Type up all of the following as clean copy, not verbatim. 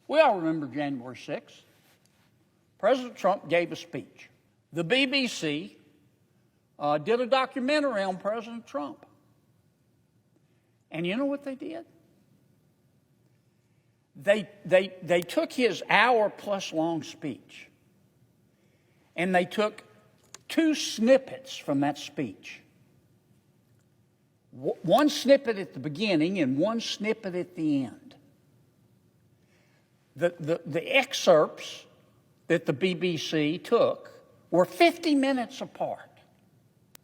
We all remember January 6th. President Trump gave a speech. The BBC did a documentary on President Trump. And you know what they did? They took his hour-plus long speech, and they took two snippets from that speech. One snippet at the beginning and one snippet at the end. The excerpts that the BBC took were 50 minutes apart.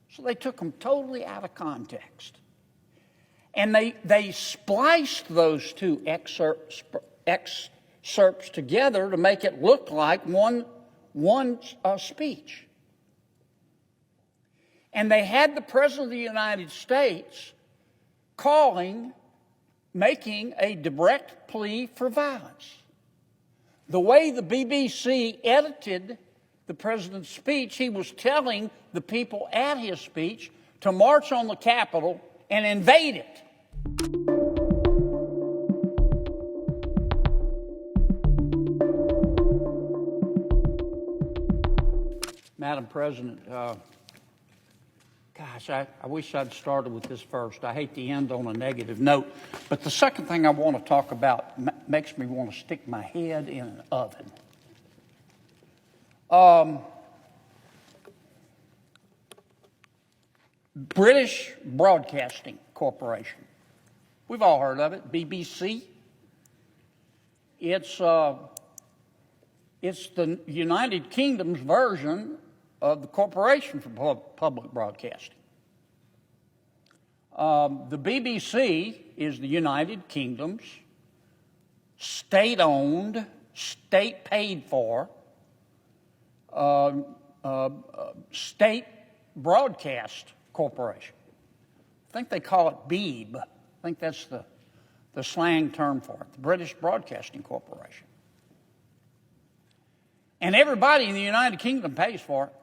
So they took them totally out of context. And they spliced those two excerpts together to make it look like one speech. And they had the President of the United States making a direct plea for violence. The way the BBC edited the President's speech, he was telling the people at his speech to march on the Capitol and invade it. Madam President, I wish I'd started with this first. I hate to end on a negative note, but the second thing I want to talk about makes me want to stick my head in an oven. British Broadcasting Corporation. We've all heard of it, BBC. It's the United Kingdom's version of the Corporation for Public Broadcasting. The BBC is the United Kingdom's state-owned, state-paid-for, state broadcast corporation. I think they call it BEEB. I think that's the slang term for it, the British Broadcasting Corporation. And everybody in the United Kingdom pays for it.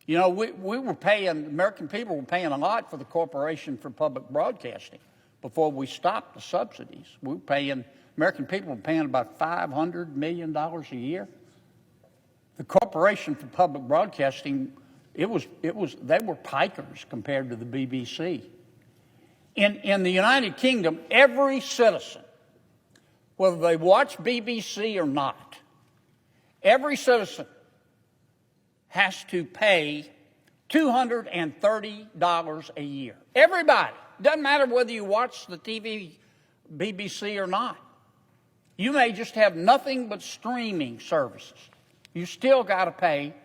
You know, we were paying, American people were paying a lot for the Corporation for Public Broadcasting before we stopped the subsidies. American people were paying about $500 million a year. The Corporation for Public Broadcasting, they were pikers compared to the BBC. In the United Kingdom, every citizen, whether they watch BBC or not, every citizen has to pay $230 a year. Everybody. Doesn't matter whether you watch the BBC or not. You may just have nothing but streaming services. You still got to pay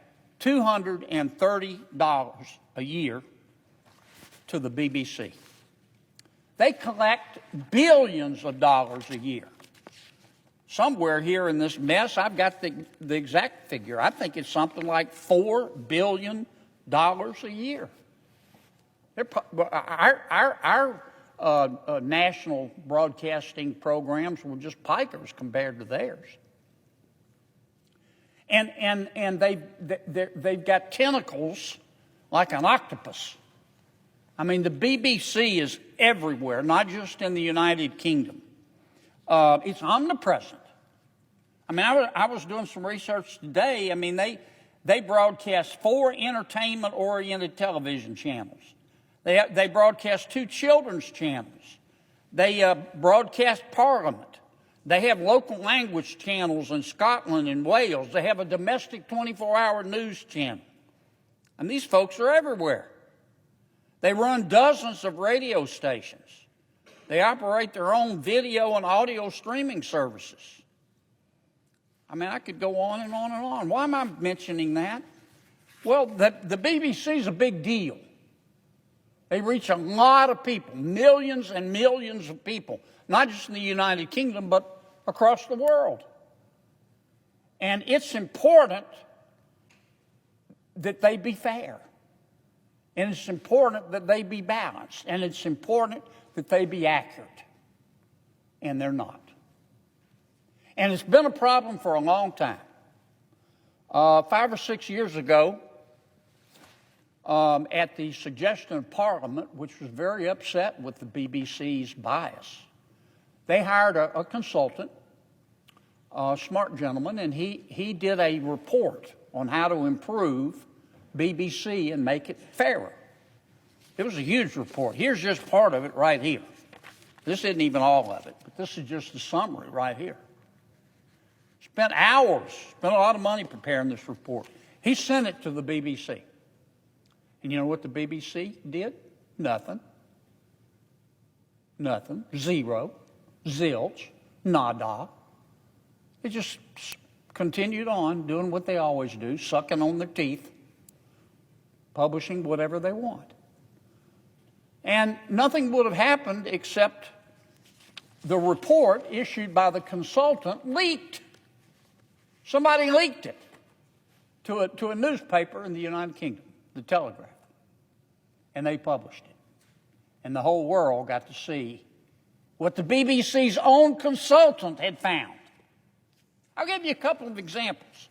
$230 a year to the BBC. They collect billions of dollars a year. Somewhere here in this mess, I've got the exact figure. I think it's something like $4 billion a year. Our national broadcasting programs were just pikers compared to theirs. And they've got tentacles like an octopus. I mean, the BBC is everywhere, not just in the United Kingdom. It's omnipresent. I mean, I was doing some research today. I mean, they broadcast 4 entertainment-oriented television channels. They broadcast 2 children's channels. They broadcast Parliament. They have local language channels in Scotland and Wales. They have a domestic 24-hour news channel. And these folks are everywhere. They run dozens of radio stations. They operate their own video and audio streaming services. I mean, I could go on and on and on. Why am I mentioning that? Well, the BBC is a big deal. They reach a lot of people, millions and millions of people, not just in the United Kingdom, but across the world. And it's important that they be fair. And it's important that they be balanced. And it's important that they be accurate. And they're not. And it's been a problem for a long time. 5 or 6 years ago, at the suggestion of Parliament, which was very upset with the BBC's bias, they hired a consultant smart gentleman, and he did a report on how to improve BBC and make it fairer. It was a huge report. Here's just part of it right here. This isn't even all of it, but this is just the summary right here. Spent hours, spent a lot of money preparing this report. He sent it to the BBC. And you know what the BBC did? Nothing. Nothing. Zero. Zilch. Nada. They just continued on doing what they always do, sucking on their teeth, publishing whatever they want. And nothing would have happened except the report issued by the consultant leaked. Somebody leaked it to a newspaper in the United Kingdom, the Telegraph. And they published it. And the whole world got to see what the BBC's own consultant had found. I'll give you a couple of examples.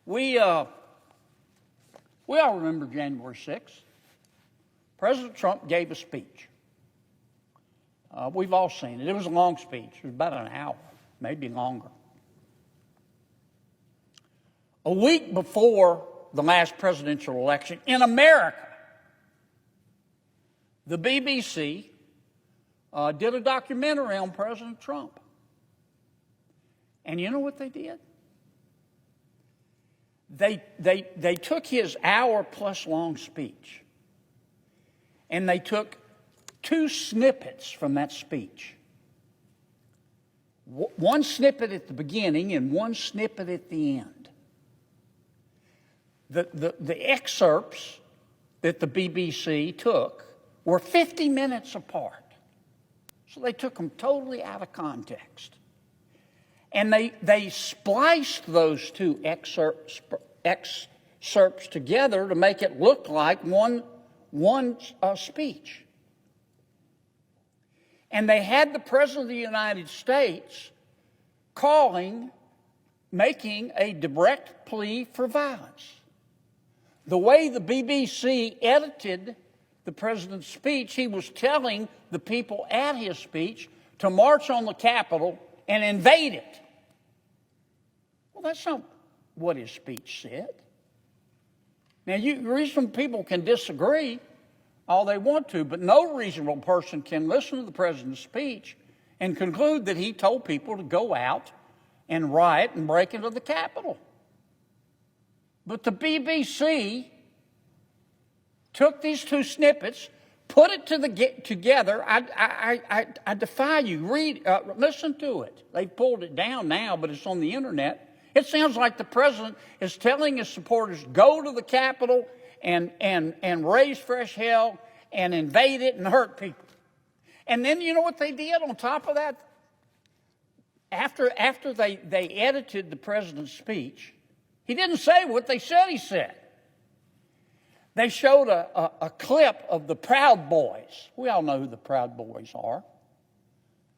We all remember January 6th. President Trump gave a speech. We've all seen it. It was a long speech. It was about an hour, maybe longer. A week before the last presidential election in America, the BBC did a documentary on President Trump. And you know what they did? They took his hour-plus long speech, and they took 2 snippets from that speech. One snippet at the beginning and one snippet at the end. The excerpts that the BBC took were 50 minutes apart. So they took them totally out of context. And they spliced those 2 excerpts together to make it look like one speech. And they had the President of the United States making a direct plea for violence. The way the BBC edited the President's speech, he was telling the people at his speech to march on the Capitol and invade it. Well, that's not what his speech said. Now, reasonable people can disagree all they want to, but no reasonable person can listen to the President's speech and conclude that he told people to go out and riot and break into the Capitol. But the BBC took these 2 snippets, put it together. I defy you. Listen to it. They've pulled it down now, but it's on the internet. It sounds like the president is telling his supporters, go to the Capitol and raise fresh hell and invade it and hurt people. And then you know what they did on top of that? After they edited the president's speech, he didn't say what they said he said. They showed a clip of the Proud Boys. We all know who the Proud Boys are.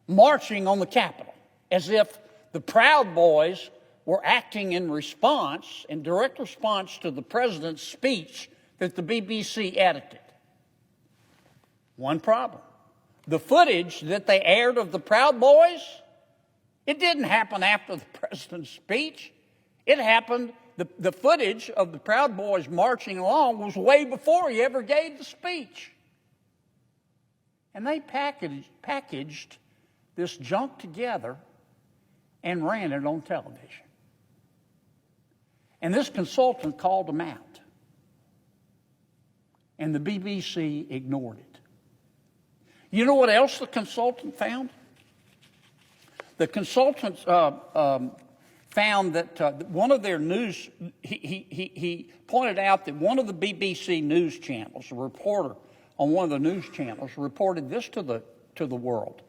Marching on the Capitol, as if the Proud Boys were acting in direct response to the president's speech that the BBC edited. One problem. The footage that they aired of the Proud Boys, it didn't happen after the president's speech. It happened, the footage of the Proud Boys marching along was way before he ever gave the speech. And they packaged this junk together and ran it on television. And this consultant called them out. And the BBC ignored it. You know what else the consultant found? The consultant found that one of their news, he pointed out that one of the BBC news channels, a reporter on one of the news channels, reported this to the world.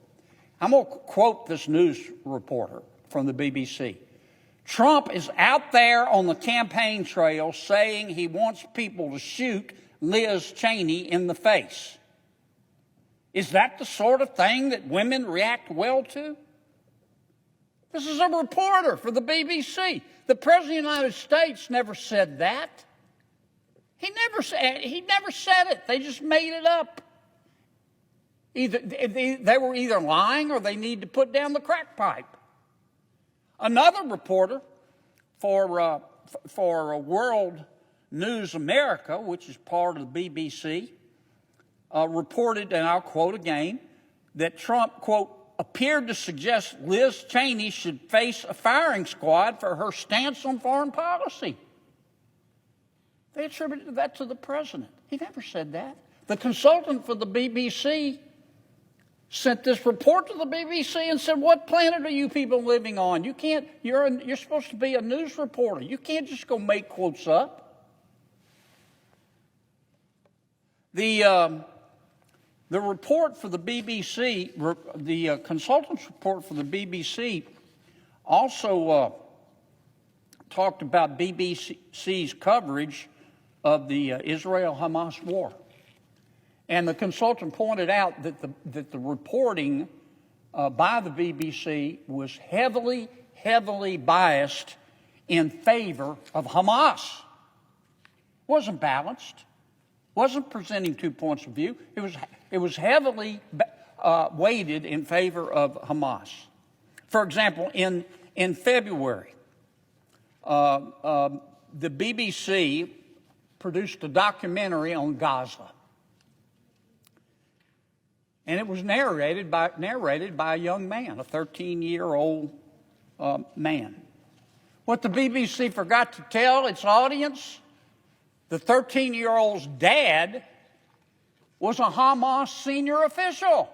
I'm going to quote this news reporter from the BBC. Trump is out there on the campaign trail saying he wants people to shoot Liz Cheney in the face. Is that the sort of thing that women react well to? This is a reporter for the BBC. The President of the United States never said that. He never said it. They just made it up. They were either lying or they need to put down the crack pipe. Another reporter for World News America, which is part of the BBC, reported, and I'll quote again, that Trump, quote, appeared to suggest Liz Cheney should face a firing squad for her stance on foreign policy. They attributed that to the president. He never said that. The consultant for the BBC sent this report to the BBC and said, what planet are you people living on? You can't, you're supposed to be a news reporter. You can't just go make quotes up. The report for the BBC, the consultant's report for the BBC also talked about BBC's coverage of the Israel-Hamas war. And the consultant pointed out that the reporting by the BBC was heavily biased in favor of Hamas. It wasn't balanced. Wasn't presenting 2 points of view. It was heavily weighted in favor of Hamas. For example, in February, the BBC produced a documentary on Gaza, and it was narrated by a young man, a 13-year-old man. What the BBC forgot to tell its audience, the 13-year-old's dad was a Hamas senior official.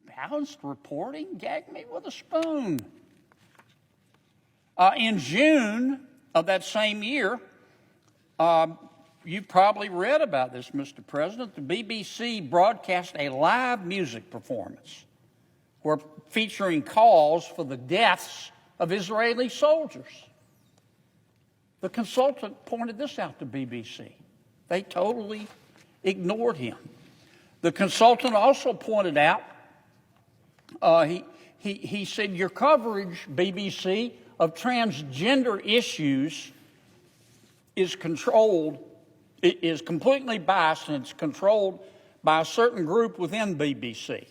Balanced reporting? Gag me with a spoon. In June of that same year, you probably read about this, Mr. President. The BBC broadcast a live music performance featuring calls for the deaths of Israeli soldiers. The consultant pointed this out to BBC. They totally ignored him. The consultant also pointed out, he said, your coverage, BBC, of transgender issues is completely biased, and it's controlled by a certain group within BBC.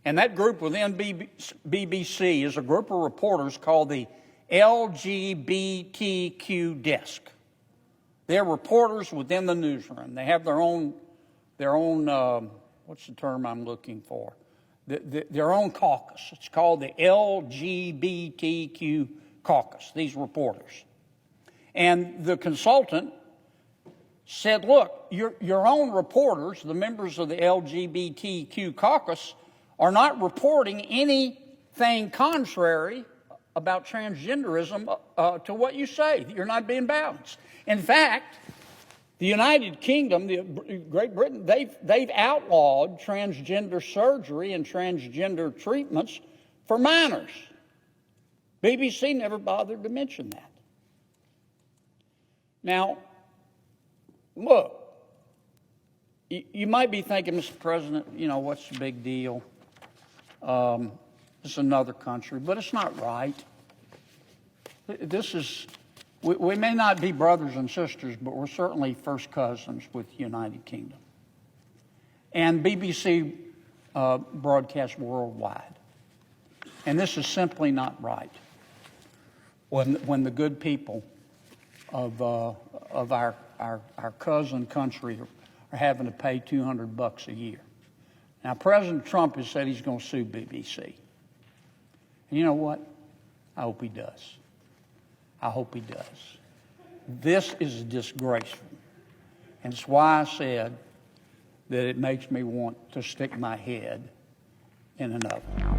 And that group within BBC is a group of reporters called the LGBTQ desk. They're reporters within the newsroom. They have their own what's the term I'm looking for? Their own caucus. It's called the LGBTQ caucus, these reporters. And the consultant said, look, your own reporters, the members of the LGBTQ caucus, are not reporting anything contrary about transgenderism to what you say. You're not being balanced. In fact, the United Kingdom, Great Britain, they've outlawed transgender surgery and transgender treatments for minors. BBC never bothered to mention that. Now, look, you might be thinking, Mr. President, what's the big deal? It's another country, but it's not right. We may not be brothers and sisters, but we're certainly first cousins with the United Kingdom. And BBC broadcasts worldwide. And this is simply not right. When the good people of our cousin country are having to pay $200 a year. Now, President Trump has said he's going to sue BBC. And you know what? I hope he does. I hope he does. This is disgraceful. And it's why I said that it makes me want to stick my head in an oven.